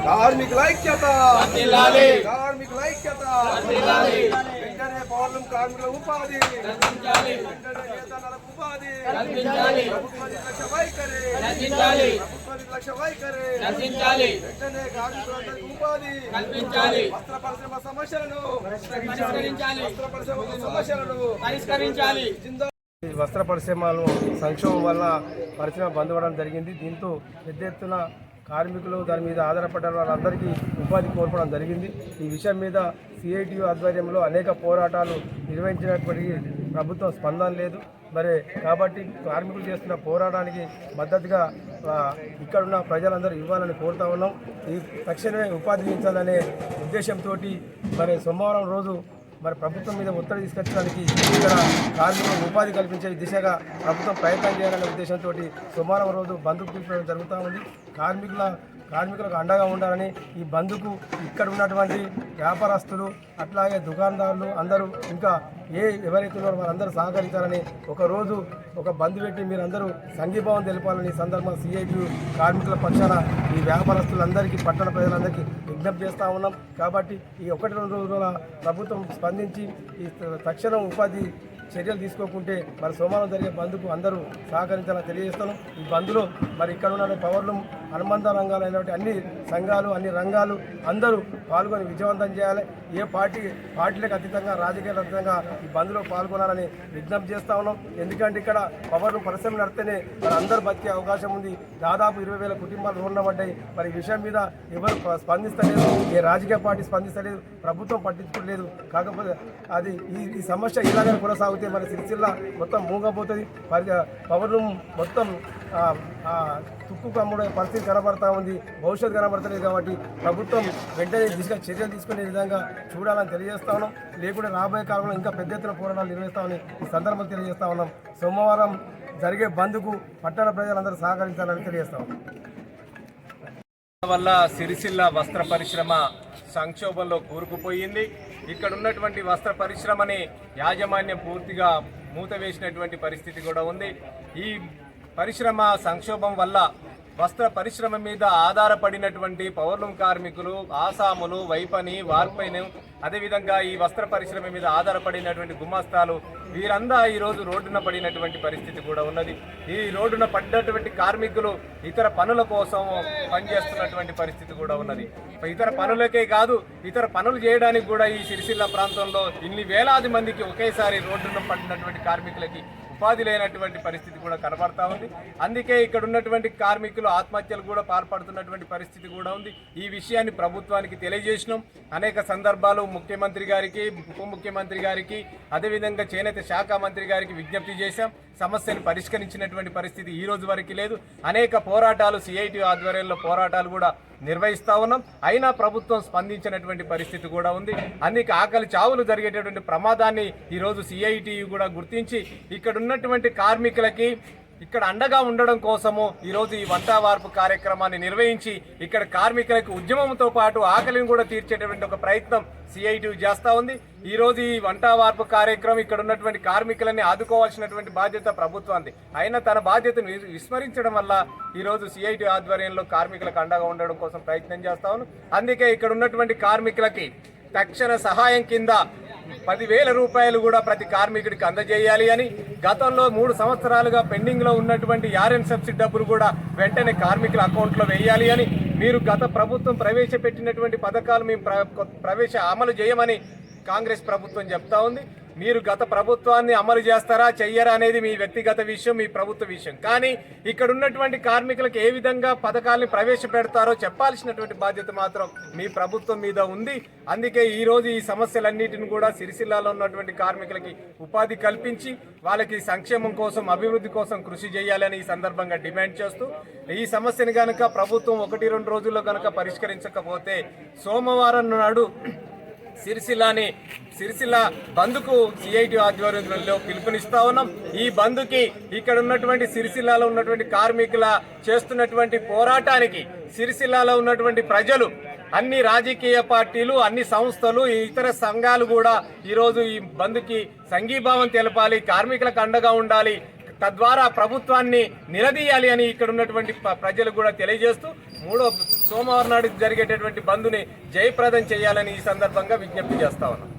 కార్మికుల ఐక్యత, కార్మికుల ఐక్యత, వెంటనే పౌరులం కార్మికుల ఉపాధి, వెంటనే వేతనాలకు ఉపాధి, ప్రభుత్వ నిర్లక్ష్య వైఖరి, ప్రభుత్వ నిర్లక్ష్య వైఖరి, వెంటనే కార్మికులందరికీ ఉపాధి కల్పించాలి, వస్త్ర పరిశ్రమ సమస్యలను పరిష్కరించాలి. వస్త్ర పరిశ్రమలు సంక్షోభం వల్ల పరిశ్రమ బంద్ అవ్వడం జరిగింది. దీంతో పెద్ద ఎత్తున కార్మికులు దాని మీద ఆధారపడ్డ వాళ్ళందరికీ ఉపాధి కోల్పోవడం జరిగింది. ఈ విషయం మీద సిఐటియు ఆధ్వర్యంలో అనేక పోరాటాలు నిర్వహించినప్పటికీ ప్రభుత్వం స్పందన లేదు. మరి కాబట్టి కార్మికులు చేస్తున్న పోరాటానికి మద్దతుగా ఇక్కడున్న ప్రజలందరూ ఇవ్వాలని కోరుతా ఉన్నాం. ఈ తక్షణమే ఉపాధి ఇవ్వాలనే ఉద్దేశంతో మరి సోమవారం రోజు మరి ప్రభుత్వం మీద ఒత్తిడి తీసుకొచ్చడానికి ఇక్కడ కార్మికులకు ఉపాధి కల్పించే దిశగా ప్రభుత్వం ప్రయత్నం చేయాలనే ఉద్దేశంతో సోమవారం రోజు బంద్కు పిలుపుకోవడం జరుగుతూ ఉంది. కార్మికులకు అండగా ఉండాలని ఈ బంద్కు ఇక్కడ ఉన్నటువంటి వ్యాపారస్తులు అట్లాగే దుకాణదారులు అందరూ ఇంకా ఎవరైతే ఉన్నారో వారందరూ సహకరించాలని ఒకరోజు ఒక బంద్ పెట్టి మీరందరూ సంఘీభావం తెలపాలని సందర్భంగా సిఐటియు కార్మికుల పక్షాన ఈ వ్యాపారస్తులందరికీ పట్టణ ప్రజలందరికీ విజ్ఞప్తి చేస్తూ ఉన్నాం. కాబట్టి ఈ 1-2 రోజుల ప్రభుత్వం స్పందించి ఈ తక్షణం ఉపాధి చర్యలు తీసుకోకుంటే మరి సోమవారం జరిగే బంద్కు అందరూ సహకరించాలని తెలియజేస్తాను. ఈ బంద్లో మరి ఇక్కడ ఉన్న పవర్లు అనుబంధ రంగాలు అయినటువంటి అన్ని సంఘాలు అన్ని రంగాలు అందరూ పాల్గొని విజయవంతం చేయాలి. ఏ పార్టీలకు అతీతంగా రాజకీయాలకు అతీతంగా ఈ బంద్లో పాల్గొనాలని విజ్ఞప్తి చేస్తూ ఉన్నాం. ఎందుకంటే ఇక్కడ పవర్లు పరిశ్రమ నడితేనే మరి అందరూ బతికే అవకాశం ఉంది. దాదాపు 20,000 కుటుంబాలు రుణపడ్డాయి. మరి ఈ విషయం మీద ఎవరు స్పందిస్తలేదు, ఏ రాజకీయ పార్టీ స్పందిస్తలేదు, ప్రభుత్వం పట్టించుకోలేదు. కాకపోతే అది ఈ సమస్య ఇలాగే కొనసాగుతుంది. మరి సిరిసిల్ల మొత్తం మూగపోతుంది. పవర్లు మొత్తం తుక్కు అమ్ముడే పరిస్థితి కనబడతా ఉంది. భవిష్యత్తు కనబడతలేదు. కాబట్టి ప్రభుత్వం వెంటనే దిశగా చర్యలు తీసుకునే విధంగా చూడాలని తెలియజేస్తా ఉన్నాం. లేకుంటే రాబోయే కాలంలో ఇంకా పెద్ద ఎత్తున పోరాటాలు నిర్వహిస్తామని ఈ సందర్భంగా తెలియజేస్తా ఉన్నాం. సోమవారం జరిగే బంద్కు పట్టణ ప్రజలందరూ సహకరించాలని తెలియజేస్తా ఉన్నాం. వల్ల సిరిసిల్ల వస్త్ర పరిశ్రమ సంక్షోభంలో కూరుకుపోయింది. ఇక్కడ ఉన్నటువంటి వస్త్ర పరిశ్రమని యాజమాన్యం పూర్తిగా మూతవేసినటువంటి పరిస్థితి కూడా ఉంది. ఈ పరిశ్రమ సంక్షోభం వల్ల వస్త్ర పరిశ్రమ మీద ఆధారపడినటువంటి పౌర్ణం కార్మికులు, ఆసాములు, వైపని, వార్పైను, అదేవిధంగా ఈ వస్త్ర పరిశ్రమ మీద ఆధారపడినటువంటి గుమాస్తాలు వీరంతా ఈరోజు రోడ్డున పడినటువంటి పరిస్థితి కూడా ఉన్నది. ఈ రోడ్డున పడ్డటువంటి కార్మికులు ఇతర పనుల కోసం పనిచేస్తున్నటువంటి పరిస్థితి కూడా ఉన్నది. ఇతర పనులకే కాదు, ఇతర పనులు చేయడానికి కూడా ఈ సిరిసిల్ల ప్రాంతంలో ఇన్ని వేలాది మందికి ఒకేసారి రోడ్డున పడినటువంటి కార్మికులకి ఉపాధి లేనటువంటి పరిస్థితి కూడా కనబడతా ఉంది. అందుకే ఇక్కడ ఉన్నటువంటి కార్మికులు ఆత్మహత్యలు కూడా పాల్పడుతున్నటువంటి పరిస్థితి కూడా ఉంది. ఈ విషయాన్ని ప్రభుత్వానికి తెలియజేసినాం. అనేక సందర్భాలు ముఖ్యమంత్రి గారికి, ఉప ముఖ్యమంత్రి గారికి, అదేవిధంగా చేనేత శాఖ మంత్రి గారికి విజ్ఞప్తి చేశాం. సమస్యను పరిష్కరించినటువంటి పరిస్థితి ఈ రోజు వరకు లేదు. అనేక పోరాటాలు సిఐటి ఆధ్వర్యంలో పోరాటాలు కూడా నిర్వహిస్తా ఉన్నాం. అయినా ప్రభుత్వం స్పందించినటువంటి పరిస్థితి కూడా ఉంది. అందుకే ఆకలి చావులు జరిగేటటువంటి ప్రమాదాన్ని ఈరోజు సిఐటియు కూడా గుర్తించి ఇక్కడ ఉన్నటువంటి కార్మికులకి ఇక్కడ అండగా ఉండడం కోసము ఈరోజు ఈ వంట వార్పు కార్యక్రమాన్ని నిర్వహించి ఇక్కడ కార్మికులకు ఉద్యమంతో పాటు ఆకలిని కూడా తీర్చేటటువంటి ఒక ప్రయత్నం సిఐటియు చేస్తూ ఉంది. ఈరోజు ఈ వంట వార్పు కార్యక్రమం ఇక్కడ ఉన్నటువంటి కార్మికులని ఆదుకోవాల్సినటువంటి బాధ్యత ప్రభుత్వానికి. అయినా తన బాధ్యతను విస్మరించడం వల్ల ఈరోజు సిఐటియు ఆధ్వర్యంలో కార్మికులకు అండగా ఉండడం కోసం ప్రయత్నం చేస్తా ఉన్నాం. అందుకే ఇక్కడ ఉన్నటువంటి కార్మికులకి తక్షణ సహాయం కింద 10,000 రూపాయలు కూడా ప్రతి కార్మికుడికి అందజేయాలి అని, గతంలో 3 సంవత్సరాలుగా పెండింగ్లో ఉన్నటువంటి ఆర్ఎన్ సబ్సిడీ డబ్బులు కూడా వెంటనే కార్మికుల అకౌంట్లో వేయాలి అని, మీరు గత ప్రభుత్వం ప్రవేశపెట్టినటువంటి పథకాలు మేము అమలు చేయమని కాంగ్రెస్ ప్రభుత్వం చెప్తా ఉంది. మీరు గత ప్రభుత్వాన్ని అమలు చేస్తారా చెయ్యరా అనేది మీ వ్యక్తిగత విషయం, మీ ప్రభుత్వ విషయం. కానీ ఇక్కడ ఉన్నటువంటి కార్మికులకు ఏ విధంగా పథకాలను ప్రవేశపెడతారో చెప్పాల్సినటువంటి బాధ్యత మాత్రం మీ ప్రభుత్వం మీద ఉంది. అందుకే ఈరోజు ఈ సమస్యలన్నిటిని కూడా సిరిసిల్లాలో ఉన్నటువంటి కార్మికులకి ఉపాధి కల్పించి వాళ్ళకి సంక్షేమం కోసం, అభివృద్ధి కోసం కృషి చేయాలని ఈ సందర్భంగా డిమాండ్ చేస్తూ, ఈ సమస్యను కనుక ప్రభుత్వం 1-2 రోజుల్లో కనుక పరిష్కరించకపోతే సోమవారం నాడు సిరిసిల్ల బంద్కు సిఐటి ఆధ్వర్యంలో పిలుపునిస్తా ఉన్నాం. ఈ బంద్కి ఇక్కడ ఉన్నటువంటి సిరిసిల్లాలో ఉన్నటువంటి కార్మికుల చేస్తున్నటువంటి పోరాటానికి సిరిసిల్లాలో ఉన్నటువంటి ప్రజలు అన్ని రాజకీయ పార్టీలు, అన్ని సంస్థలు, ఇతర సంఘాలు కూడా ఈరోజు ఈ బంద్కి సంఘీభావం తెలపాలి, కార్మికులకు అండగా ఉండాలి, తద్వారా ప్రభుత్వాన్ని నిలదీయాలి అని ఇక్కడ ఉన్నటువంటి ప్రజలు కూడా తెలియజేస్తూ సోమవారం నాడు జరిగేటటువంటి బంద్ని జయప్రదం చేయాలని ఈ సందర్భంగా విజ్ఞప్తి చేస్తా ఉన్నాం.